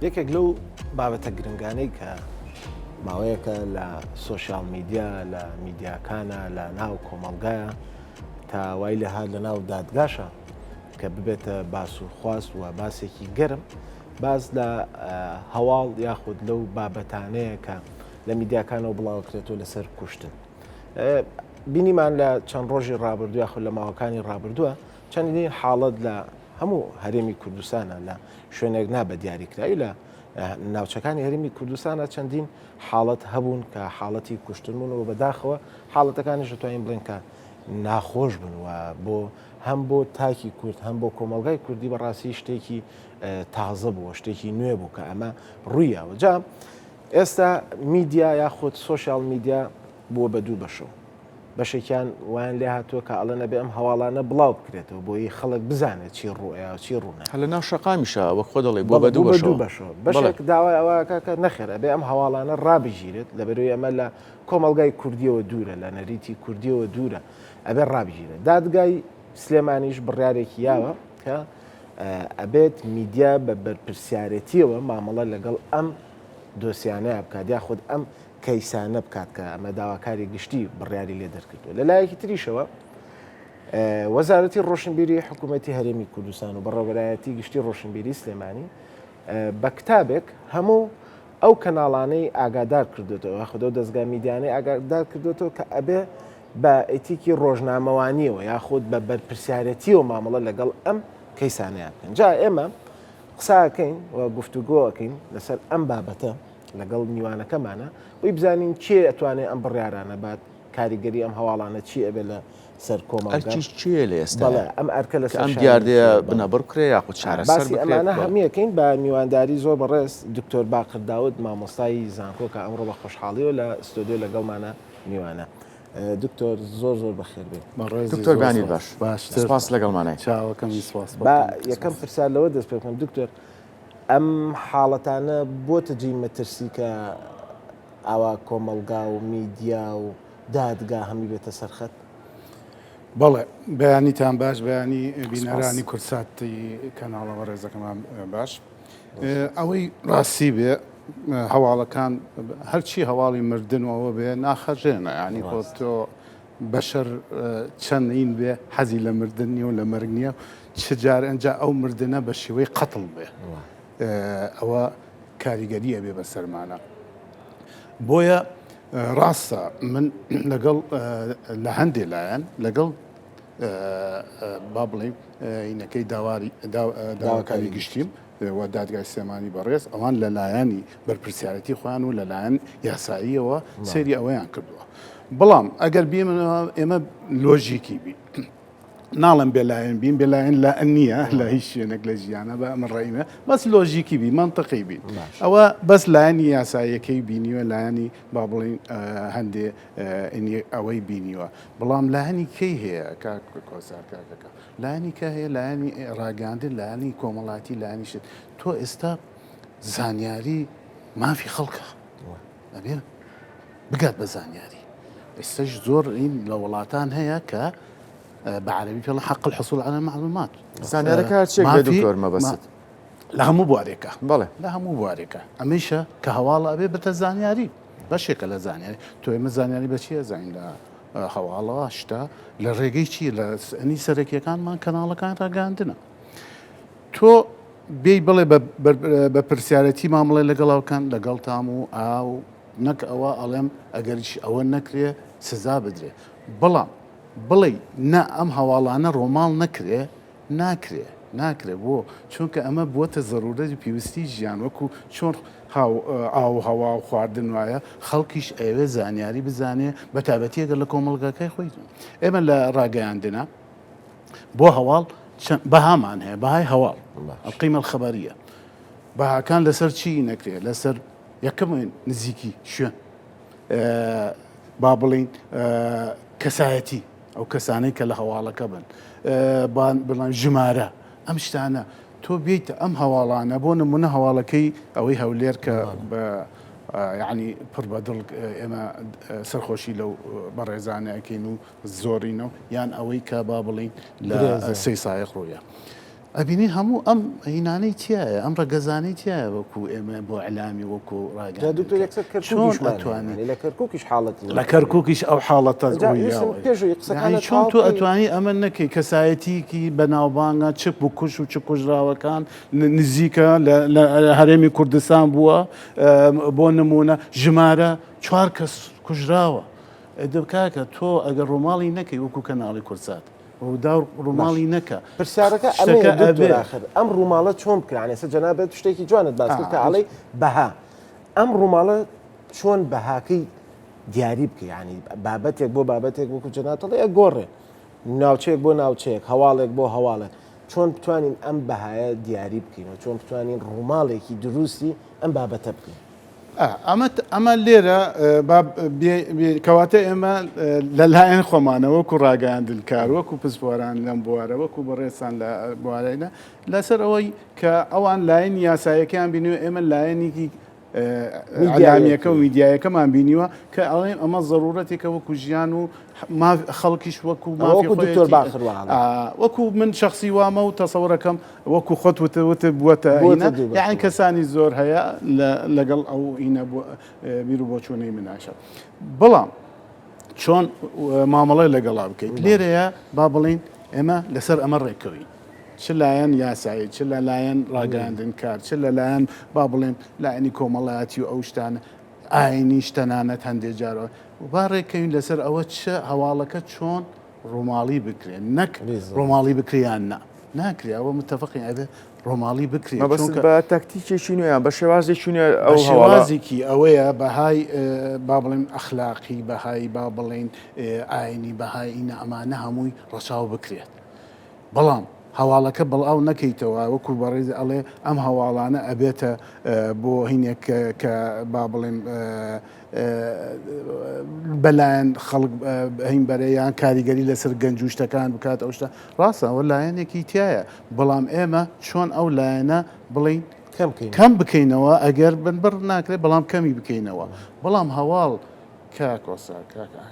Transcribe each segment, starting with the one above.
یەکێک لەو بابەتە گرنگانەی کە ماوەیەکە لە سۆشیال میدیا لە میدیاکانە لە ناو کۆمەڵگایە تا وای لە هات لە ناو دادگاشە کە ببێتە باس و خواست و باسێکی گەرم باز لە هەواڵ یاخود لەو بابەتانەیە کە لە میدیاکانەوە بڵاوکرێتەوە لەسەر کوشتن. بینیمان لە چەند ڕۆژی ڕابردووە یاخود لە ماوەکانی ڕابردووە چەندین حاڵەت لە هەموو هەرێمی کوردستانە لە شوێنێک نابە دیاریکراوی لە ناوچەکانی هەرێمی کوردستانە چەندین حاڵەت هەبوون کە حاڵەتی کوشتنبوونەوە بەداخەوە حاڵەتەکانی دەتوانین بڵێن کە ناخۆش بن و بۆ هەم بۆ تاکی کورد هەم بۆ کۆمەلگای کوردی بەڕاستی شتێکی تازە بووە شتێکی نوێ بوو کە ئەمە ڕوویەوە جا ئێستا میدیا یاخود سۆشیال میدیا بووە بە دوو بەشەوە بەشێکیان وایان لێ هاتووە کە ئەڵە نەبێ ئەم هەواڵانە بڵاو بکرێتەوە بۆی خەڵک بزانێت چی ڕوئە چی ڕوونە هە لە ناو شەقامیشە وەک خۆ دەڵێ بۆ بە دوو بەشەوە بەشێک داوای ئەوەکە کە نەخێرە بێ ئەم هەواڵانە ڕابژیرێت لەبەروی ئەمە لە کۆمەلگای کوردیەوە دوورە لە نەریتی کوردیەوە دوورە ئەبێ ڕابژیرێت دادگای سلێمانیش بڕیارێکی یاوە کە ئەبێت میدیا بە بەرپرسیارەتیەوە مامەڵە لەگەڵ ئەم دۆسیانەیە بکات یا خودت ئەم کەیسانە بکات کە ئەمە داواکاری گشتی بڕیاری لێ دەرکردووە لە لایەکی تریشەوە وەزارەتی ڕۆشنبیری حکوومەتی هەرێمی کوردستان و بەڕێوەبەرایەتی گشتی ڕۆشنبیری سلێمانی بە کتابێک هەموو ئەو کەناڵانەی ئاگادار کردوێتەوە خودە و دەستگای میدیانەی ئاگادار کردوێتەوە کە ئەبێ بە ئەتیکی ڕۆژنامەوانیەوە یاخود بە بەرپرسیارەتیەوە مامەڵە لەگەڵ ئەم کەیسانەیە بکەن جا ئێمە قساکەین و گفتوگۆەکەین لەسەر ئەم بابەتە لەگەڵ میوانەکەمانە وی بزانین چێ ئەتوانێت ئەم بڕیارانە بات کاریگەری ئەم هەواڵانە چی ئەبێ لە سەر کۆمەڵگەیش چیە لە ئێستا ئەم ئەرکە لە ئەم دیاردەیە بنەبڕ کرێ یاخود چارەسەر بکرێت ئەمانە هەمیەکەین بە میوانداری زۆر بەڕێز دکتۆر باقر داود مامۆستای زانکۆ کە ئەمڕۆ بە خۆشحاڵیەوە لە ستۆدیۆ لەگەڵمانە میوانە دکتۆر زۆر زۆر بەخێر بێت دکتۆر بانی باش سپاس لەگەڵمانای چاوەکەمی سپاس با یەکەم پرسیار لەوە دەست پێ بکەم دکتۆر ئەم حاڵەتانە بۆ تەجی مەترسی کە ئاوا کۆمەلگا و میدیا و دادگا هەمی بێتە سەرخەت بەڵێ بەیانیتان باش بەیانی بینەرانی کورساتی کەناڵەوە ڕێزەکەمان باش ئەوەی ڕاستی بێ هەواڵەکان هەرچی هەواڵی مردنەوە بێ ناخەژێنە ینی خۆ تۆ بەشەر چەندین بێ حەزی لە مردن نیە و لە مەرگ نییە چ جار ئەنج ئەو مردنە بە شێوەی قەتڵ بێ ئەوە کاریگەریە بێ بە سەرمانە بۆیە ڕاستە من لەگەڵ لە هەندێک لایەن لەگەڵ با بڵێم عینەکەی داواکاری گشتیم و دادگای سلێمانی بەڕێز ئەوان لەلایەنی بەرپرسیارەتی خۆیان و لەلایەن یاساییەوە سەیری ئەوەیان کردووە بەڵام ئەگەر بێمەوە ئێمە لۆژیکی بین ناڵم بێلایەن بین بێلایەن لا نییە لە هیچ شوێنێک لە ژیانە بە ئەمە ڕێیمە بەس لۆژیکی بی منطقی بین ئەوە بەس لایەنی یاساییەکەی بینیوە لایەنی با بڵین هەندێ ئەوەی بینیوە بەڵام لایەنی کەی هەیە کۆسار کاکەکە لایەنی کە هەیە لایەنی ڕاگەاندن لایەنی کۆمەڵاتی لایەنی شت تۆ ئێستا زانیاری مافی خەڵکە ئەبێ بگات بە زانیاری ئێستاش زۆر این لە وڵاتان هەیە کە بعربي في حق الحصول على المعلومات زانیارەکە چێک دکتۆر مەبەست لە هەموو بوارێکە بەڵێ لە هەموو بوارێکە ئەمیشە کە هەواڵە ئەبێ بەتە زانیاری بەشێکە لە زانیاری تۆ ئێمە زانیاری بە چیە زین لە هەواڵەوە شتا لە ڕێگەی چی لە ئەنی سەرەکیەکانمان کەناڵەکان ڕاگەاندنە تۆ بێی بڵێ بە پرسیارەتی مامڵێ لەگەڵاوکان لەگەڵ تام و ئاو نەک ئەوە ئەڵێم ئەگەریش ئەوە نەکرێ سزا بدرێ بەڵام بڵێ نا ئەم هەواڵانە ڕۆماڵ نەکرێ ناکرێ بۆ چونکە ئەمە بووەتە زەرورەتی پێویستی ژیان وەکو چۆن ئاو هەوا و خواردن وایە خەڵکیش ئەوێ زانیاری بزانێ بە تابەتیەگە لە کۆمەڵگەکەی خۆی ئێمە لە ڕاگەیاندنە بۆ هەواڵ بەهامان هەیە بەهای هەواڵ القیمە الخەبەریە بەهاکان لەسەر چی نەکرێ لەسەر یەکەمین نزیکی شوێن با بڵین کەسایەتی ئەو کەسانەی کە لە هەواڵەکە بن بڵێن ژمارە ئەم شتانە تۆ بێیتە ئەم هەواڵانە بۆ نمونە هەواڵەکەی ئەوەی هەولێر کە بە یعنی پڕ بەدڵ ئێمە سەرخۆشی لەو بەڕێزانەکەین و زۆرینەوە یان ئەوەی کە با بڵین لە سەی سایق ڕوویە ئەبینی هەموو ئەم هینانەی تایە ئەم ڕەگەزانەی تایە وەکو ئێمە بۆ ئەعلامی وەکو دکتۆر یەکسەر چۆن ئەتوانێت لە کەرکووکیش حاڵەتی لە کەرکووکیش ئەو حاڵەتە پێشووی قسەکان چۆن تۆ ئەتوانی ئەمە نەکەی کەسایەتیکی بەناوبانگە چپ و کوش و چ کوژراوەکان نزیکە لە هەرێمی کوردستان بووە بۆ نمونە ژمارە 4 کەس کوژراوە دەبکاکە تۆ ئەگەر ڕۆماڵی نەکەی وەکو کەناڵی کورسات ڕوودا ڕووماڵی نەکە پرسیارەکە ئەمێ ئەم ڕووماڵە چۆن بکرانێ سە جەنابێت شتێکی جوانت باس کرد کە ئاڵەی بەها ئەم ڕووماڵە چۆن بەهاکەی دیاری بکە ینی بابەتێک بۆ بابەتێک وەکو جەناتەڵی ئەگۆڕێ ناوچەیەک بۆ ناوچەیەک هەواڵێک بۆ هەواڵێک چۆن بتوانین ئەم بەهایە دیاری بکەینەوە چۆن بتوانین ڕووماڵێکی دروستی ئەم بابەتە بکەین ئەمە لێرە کەواتە ئێمە لەلایەن خۆمانە وەکو ڕاگەاندنکار وەکو پسپۆران لەم بوارە وەکو بەڕێستان لە بوارەیە لەسەر ئەوەی کە ئەوان لایەن یاسایەکەیان بینیوە ئێمە لایەنێکی علامیەکە و میدیایەکەمان بینیوە کە ئەڵێم ئەمە ضرورەتێکە وەکو ژیان و خەڵکیش وەکو وەکو من شخصی وامە و تەسەوڕەکەم وەکو خۆت وتە بووەتە یان کەسانی زۆر هەیە لەگەڵ ئەو ئینە بیر و بۆچوونەی مناشە بەڵام چۆن مامەڵی لەگەڵا بکەیت لێرەیە با بڵین ئێمە لەسەر ئەمە ڕێکەوەی چ لایەن یاسایی چ لە لایەن ڕاگەاندن کار چ لە لایەن با بڵێن لایەنی کۆمەڵایەتی و ئەو شتانە ئاینیش تەنانەت هەندێک جارەوە با ڕێکەوین لەسەر ئەوە چ هەواڵەکە چۆن ڕۆماڵی بکرێن نەک ڕۆماڵی بکریان ناکریاوە متتەفقی ئەبێ ڕۆماڵی بکرێت بە تاکتیکێکی نوێیان بە شێوازێکی نوێ ئەو شێوازێکی ئەوەیە بەهای با بڵێن ئەخلاقی بەهای با بڵێن ئاینی بەهای ئینە ئەمانە هەمووی ڕەچاو بکرێت بەڵام هەواڵەکە بڵاو نەکەیتەوە وەکو بەڕێز ئەڵێ ئەم هەواڵانە ئەبێتە بۆ هینێک کە با بڵێن بەلایەن خەڵک هین بەرەیان کاریگەری لەسەر گەنج و شتەکان بکات ئەو شتە ڕاستە ئەوە لایەنێکی تایە بەڵام ئێمە چۆن ئەو لایەنە بڵین کەم بکەینەوە ئەگەر بنبڕ ناکرێت بەڵام کەمی بکەینەوە بەڵام هەواڵ کاکۆسا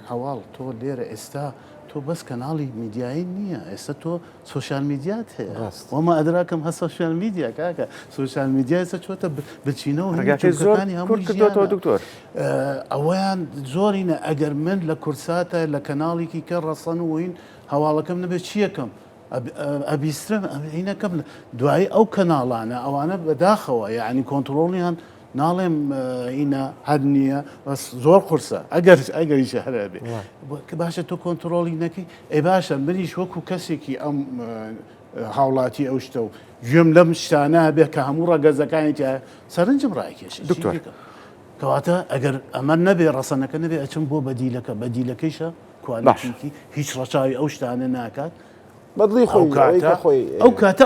هەواڵ تۆ لێرە ئێستا تۆ بەس کەناڵی میدیایی نییە ئێستا تۆ سوۆشال میدیات هەیە وەمە ئەدراکەم هە سوۆشال میدیا کاکە سوۆشال میدیا ئێستا چۆتە بچینەوە ڕێگاکانی هەموو دکتۆر ئەوەیان زۆرینە ئەگەر من لە کورساتە لە کەناڵێکی کە ڕەسەن وین هەواڵەکەم نەبێت چیەکەم ئەبیسترم هینەکەم دوایی ئەو کەناڵانە ئەوانە بەداخەوە یعنی کۆنتترۆڵیان ناڵێم ئینە هەر نییە بەس زۆر قورسە ئەگەریشە هەرە بێ کە باشە تۆ کۆنتترۆڵی نەکەی ئەی باشە منیش وەکو کەسێکی ئەم هاوڵاتی ئەو شتە و گوێم لەم شتانە بێ کە هەموو ڕەگەزەکانی سەرنجم ڕایکێش دکتۆر کەواتە ئەگەر ئەمە نەبێ ڕەسەنەکە نەبێ ئەچم بۆ بەدیلەکەیشە کوالەتێکی هیچ ڕەچاوی ئەو شتانە ناکات بەدڵی خۆی ئەو کاتە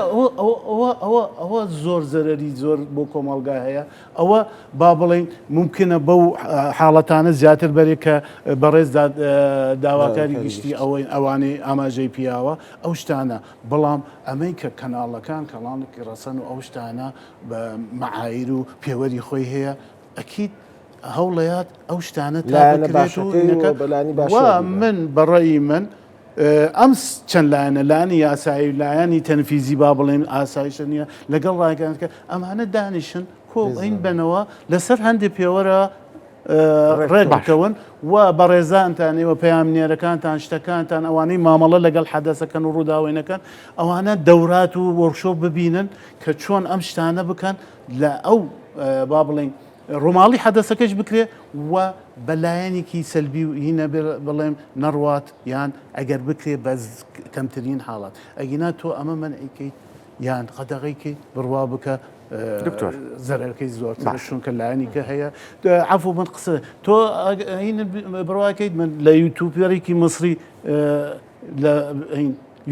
ئەوە زۆر زەرەری زۆر بۆ کۆمەڵگا هەیە ئەوە با بڵێن ممکنە بەو حاڵەتانە زیاتر بەرێ کە بەڕێز داواکاری گشتی ئەوانەی ئاماژەی پیاوە ئەو شتانە بەڵام ئەمەی کە کەناڵەکان کەڵانێکی ڕەسەن و ئەو شتانە بە مەعایر و پێوەری خۆی هەیە ئەکید هەوڵەیات ئەو شتانە تا بکرێت و من بەڕێی من ئەم چەند لایەنە لایەنی یاسایی لایەنی تەنفیزی با بڵێن ئاسایشە نییە لەگەڵ ڕاگەاندنەکە ئەمانە دانیشن کۆڵین بنەوە لەسەر هەندێک پێوەرە ڕێک بکەون و بەڕێزانتانەوە پەیامنێرەکانتان شتەکانتان ئەوانەی مامەڵە لەگەڵ حەدەسەکەن و ڕووداوێنەکەن ئەوانە دەورات و وەرکشۆپ ببینن کە چۆن ئەم شتانە بکەن لە ئەو با بڵێن ڕۆماڵی حەدەسەکەش بکرێ و بەلایەنێکی سەلبی و هینە بڵێم نەڕوات یان ئەگەر بکرێ بە کەمترین حاڵات ئەگینا تۆ ئەمە من ئەیکەیت یان قەدەغیکەیت بڕوا بکە دکتۆر زەرەکەی زۆرتر چونکە لایەنێکە هەیە عەفو من قسە تۆ بڕواکەیت من لە یوتیوبەرێکی مصری لە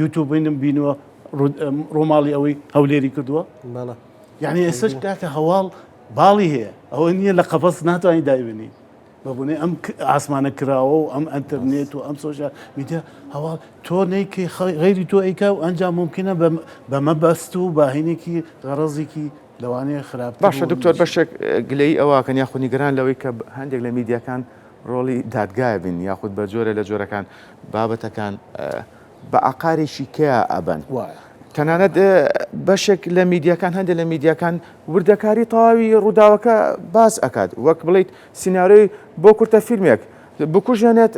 یوتیوب بینەوە ڕۆماڵی ئەوەی هەولێری کردووە یعنی ئێستش کاکە هەواڵ باڵی هەیە ئەوە نییە لە قەپەس ناتوانانی دایبنی بەبوونێ ئەم ئاسمانە کراوە و ئەم ئەنتەرنێت و ئەم سۆشال میدیا هەواڵ تۆ نەیکەی غەیری تۆ ئەیکا و ئەنجام ممکنە بەمە بەست و باهینێکی غەڕەزێکی لەوانەیە خراپ باشە دکتۆر بەشێک گلەی ئەوواکەن یاخود نیگەران لەوەی کە هەندێک لە میدیاکان ڕۆڵی دادگای بن یاخود بە جۆرە لە جۆرەکان بابەتەکان بە ئاقارێکی کیا ئەبەن تەنانەت بەشێک لە میدیاکان هەندێک لە میدیاکان وردەکاری تەواوی ڕووداوەکە باز ئەکات وەک بڵیت سینناڕۆی بۆ کورتە فیلمێک بکوژێنێت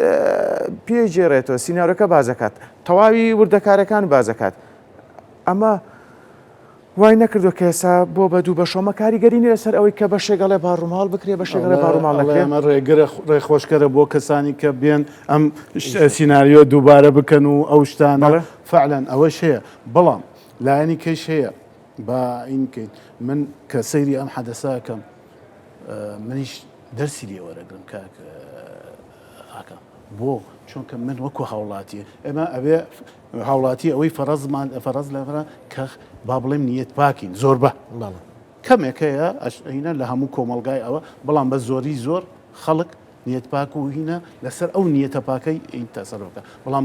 پێگێڕێتەوە سینناڕەکە بازەکات تەواوی وردەکارەکان بازەکات ئەمە وای نەکردو کە ئێستا بۆ بە دوو بە شۆمە کاریگەری لەسەر ئەوەی کە بە شێگەڵێ باڕووماڵ بکرێ بە شێگەڵێ باڕووماڵ نەکرێ ئەمە ڕێگەرە ڕێخۆشکەرە بۆ کەسانی کە بێن ئەم سینناریۆ دووبارە بکەن و ئەو شتانە فعلەن ئەوەش هەیە بەڵام لایەنی کەش هەیە بە ئینکەیت من کە سەیری ئەم حەدەساکەم منیش دەرسی لێ وەرەگرم کاک ئاکەم بۆ چونکە من وەکو هاوڵاتیە ئێمە ئەوێ هاوڵاتی ئەوەی فەرەز لەبرە کە با بڵێم نیەت پاکین زۆر بە کەمێک هەیە ئەینە لە هەموو کۆمەلگای ئەوە بەڵام بە زۆری زۆر خەڵک نیەت پاک و هینە لەسەر ئەو نیەتە پاکەی ئین تەسەرۆکە بەڵام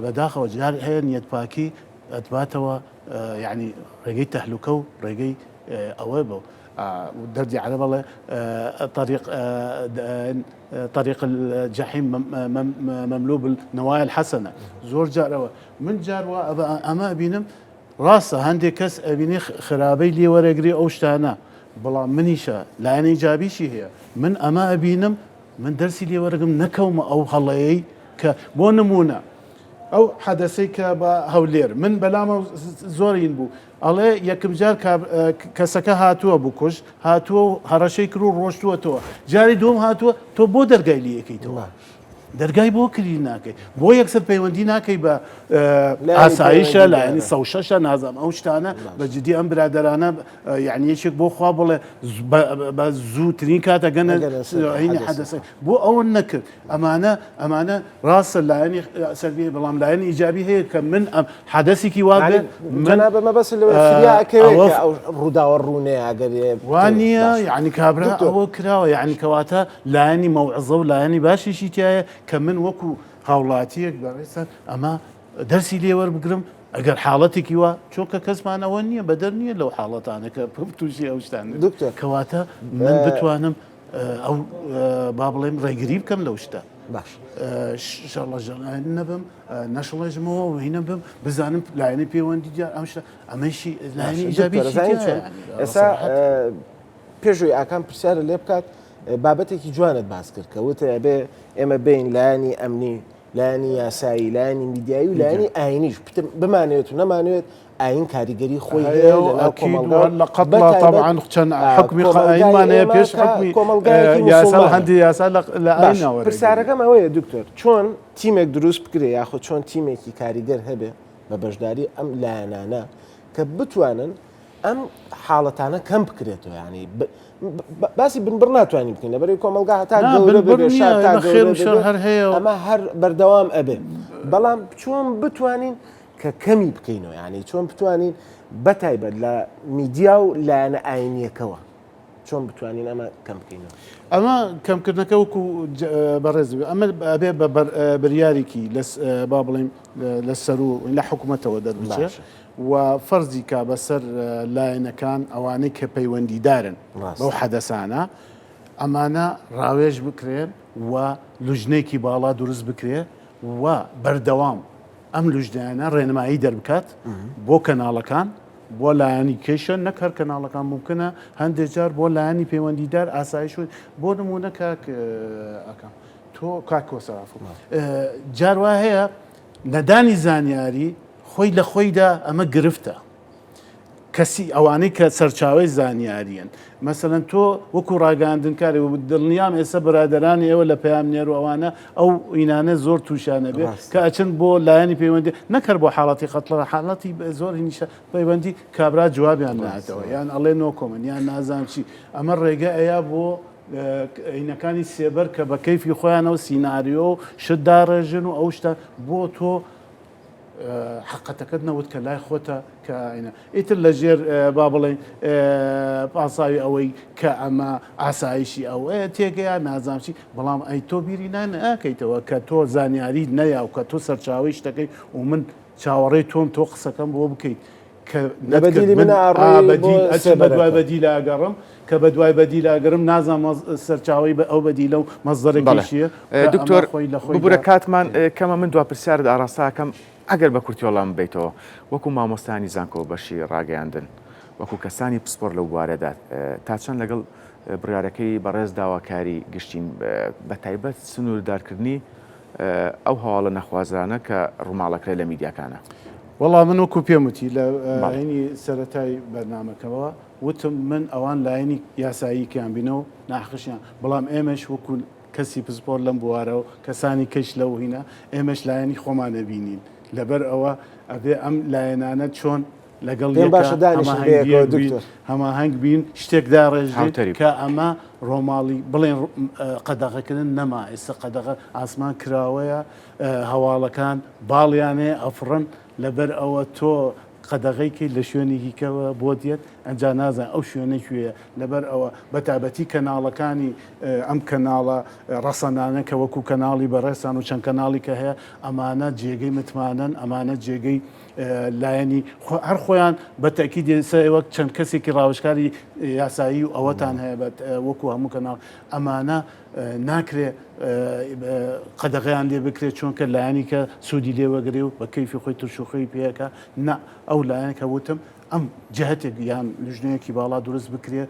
بەداخەوە جار هەیە نیەت پاکی ئەتباتەوە یعنی ڕێگەی تەهلوکە و ڕێگەی ئەوە بۆ دردي على بالله طريق الجحيم مملوء بالنوايا الحسنه زور جاروا من جاروا اما بينم راسه عندي كس ابيني خرابي لي ورقري او شتانا بلا منيشا لا يعني ايجابي شي هي من اما ابينم من درسي لي ورقم نكوم او هلاي بو نمونه او حدثي هولير من بلامه زورين بو الله یەکم جار کەسەکە هاتووە بکوش هاتووە هەڕەشەی کرد و ڕۆشتووەتەوە جاری دوم هاتووە تۆ بۆ دەرگای لێ یەکەیتەوە دەرگای بۆ کری ناکەی بۆ یەکسەر پەیوەندی ناکەی بە ئاسایشە لایەنی سەوشەشە نازام ئەو شتانە بە جدی ئەم برادەرانە یعنی یەکێک بۆ خوا بڵێ بە زووترین کاتە گەنە هینی حەدەسەی بۆ ئەوە نەکرد ئەمانە ڕاستە لایەنی سەروی بەڵام لایەنی ئیجابی هەیە کە من ئەم حەدەسێکی وا بێت بەمە بەس لەوەکەوێت ڕووداوە ڕوونەیە ئەگەر وانە یعنی کابرا ئەوە کراوە یعنی کەواتە لایەنی مەوعزە و لایەنی باشیشی تایە کە من وەکو هاوڵاتیەک بەڕێستا ئەمە دەرسی لێ وەربگرم ئەگەر حاڵەتێکی وە چۆکە کەسمانەوە نییە بەدەر نییە لەو حاڵەتانە کە تووشی ئەو شتان کەواتە من بتوانم ئەو با بڵێم ڕێگری بکەم لەو شتە باش شڵە نەبم نەشڵێژمەوە هینە بم بزانم لایەنی پەیوەندی دیار ئەم شتە ئەمەشی لایەنی ئیجابی ئێستا پێشووی ئاکان پرسیارە لێ بکات بابەتێکی جوانت باس کرد کە وتە بێ ئێمە بین لایەنی ئەمنی لایەنی یاسایی لایەنی میدیایی و لایەنی ئاینیش بمانێت و نەمانوێت ئاین کاریگەری خۆی هەیە لە قەتڵا طبعاً چەند حکمی ئاینمانەیە پێش حکمی یاسا هەندی یاسا لە ئاینەوە پرسیارەکەم ئەوەیە دکتۆر چۆن تیمێک دروست بکرێ یاخود چۆن تیمێکی کاریگەر هەبێ بە بەشداری ئەم لایەنانە کە بتوانن ئەم حاڵەتانە کەم بکرێتەوە ینی باسی بنبڕ ناتوانین بکەین لەبەرەوەی کۆمەلگا هەتا ئەمە هەر بەردەوام ئەبێ بەڵام چۆن بتوانین کە کەمی بکەینەوە ینی چۆن بتوانین بەتایبەت لە میدیا و لایەنە ئاینیەکەوە چۆن بتوانین ئەمە کەم بکەینەوە ئەمە کەمکردنەکە وەکو بەڕێز ئەمە ئەبێ بە بڕیارێکی با بڵێم لەسەر و لە حکوومەتەوە دەربچێت و فەرزی کا بەسەر لایەنەکان ئەوانەی کە پەیوەندیدارن بەو حەدەسانە ئەمانە ڕاوێژ بکرێن و لوژنێکی باڵا دروست بکرێ و بەردەوام ئەم لوژدانە ڕێنمایی دەربکات بۆ کەناڵەکان بۆ لایەنی کێشە نەک هەر کەناڵەکان ممکنە هەندێک جار بۆ لایەنی پەیوەندیدار ئاسایش بۆ نمونە ئەەکەم تۆ کاکۆسەراف جار وا هەیە نەدانی زانیاری خۆی لە خۆیدا ئەمە گرفتە کەسی ئەوانەی کە سەرچاوی زانیاریان مەسەلەن تۆ وەکو ڕاگەاندنکاری و دڵنیام ئێستا بەرادەرانی ئێوە لە پەیامنێر و ئەوانە ئەو ئینانە زۆر تووشانە بێ کە ئەچن بۆ لایەنی پەیوەندی نەکەر بۆ حاڵەتی قەتڵە حاڵەتی زۆر نیشە پەیوەندی کابرا جوابیان ناتەوە یان ئەڵێ نۆکۆمن یان نازانم چی ئەمە ڕێگە ئەیە بۆ عینەکانی سێبەر کە بە کەیفی خۆیانەوە سیناریۆ و شت داڕێژن و ئەو شتە بۆ تۆ حقەتەکەت نەوت کە لای خۆتە کە ئاینە ئیتر لە ژێر با بڵێن پاساوی ئەوەی کە ئەمە ئاسایشی ئەو تێگەیە نازانچی بەڵام ئەی تۆ بیری ناکەیتەوە کە تۆ زانیاری نەیا و کە تۆ سەرچاوی شتەکەی و من چاوەڕێی تۆم تۆ قسەکەم بۆ بکەیت کە بەدیلی منە ئاڕۆی بۆ بە دوای سێبەرەکە. بەدی لاگەڕم کە بە دوای بەدی لاگەرم نازانم سەرچاوی بە ئەو بەدی لەو مەزدەرێکیشیە دکتۆر ببوورە کاتمان کەمە من دوا پرسیارت ئاراستاکەم ئەگەر بە کورتیۆڵام بێتەوە وەکو مامۆستانی زانکۆ بەشی ڕاگەیاندن وەکو کەسانی پسپۆر لەو بوارەدا تا چەند لەگەڵ بڕیارەکەی بەڕێز داواکاری گشتین بە تایبەت سنووردارکردنی ئەو هەواڵە نەخوازانە کە ڕووماڵەکرێت لە میدیاکانە. وەڵام من وەکو پێم وتی لە هینی سەرەتای بەرنامەکەەوە وتم من ئەوان لایەنی یاساییکیان بینەوە ناخشیان بەڵام ئێمەش وەکو کەسی پسپۆر لەم بوارەوە کەسانی کەش لەو هینە ئێمەش لایەنی خۆمانە بینین لەبەر ئەوە ئەبێ ئەم لایەنانە چۆن لەگەڵ هەماهنگ بین شتێکدا ڕێژی کە ئەمە ڕۆماڵی بڵێن قەدەغەکردن نەما ئێستا قەدەغە ئاسمان کراوەیە هەواڵەکان باڵیانێ ئەفڕن لەبەر ئەوە تۆ قەدەغەیکی لە شوێنێکیکەوە بۆ دێت ئەنجا نازان ئەو شوێنێکوێ لەبەر ئەوە بەتابەتی کەناڵەکانی ئەم کەناڵە ڕەسەنانە کە وەکو کەناڵی بەڕێستان و چەند کەناڵی کە هەیە ئەمانە جێگەی متمانن ئەمانە جێگەی لایەنی هەر خۆیان بە تەکی دێسە وەک چەند کەسێکی ڕاوشکاری یاسایی و ئەوەتان هەیە وەکو هەموو کەناڵ ئەمانە ناکرێ قەدەغەیان لێ بکرێت چونکە لایەنی کە سوودی لێوەگرێ و بە کەیفی خۆی ترشوخەی پێەکە نا ئەو لایەن کە وتم ئەم جهتێک یان لژنەیەکی باڵا دروست بکرێ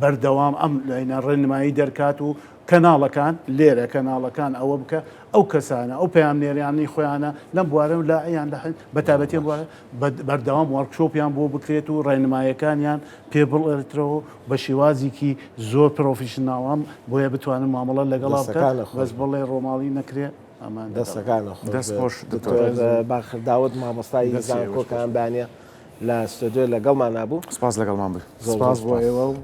بەردەوام ئەم لاینە ڕێنمایی دەرکات و کەناڵەکان لێرە کەناڵەکان ئەوە بکە ئەو کەسانە ئەو پەیام نێریانی خۆیانە لەم بوارە لایەن بەتابەتی بوارە بەردەوام وەرکشۆپیان بۆ بکرێت و ڕێنمایەکانیان پێ بڵێتەوە بە شێوازێکی زۆر پرۆفیشناڵام بۆیە بتوانن مامەڵە لەگەڵا بکەن بەس بڵێ ڕۆماڵی نەکرێ ئەمان دەستەکانە دەستخۆش باخرداوت مامۆستایی زانکۆکان بانە لە ستۆدیۆ لەگەڵمان نبوو سپاس لەگەڵمان بێت سپاس بۆ ئێوە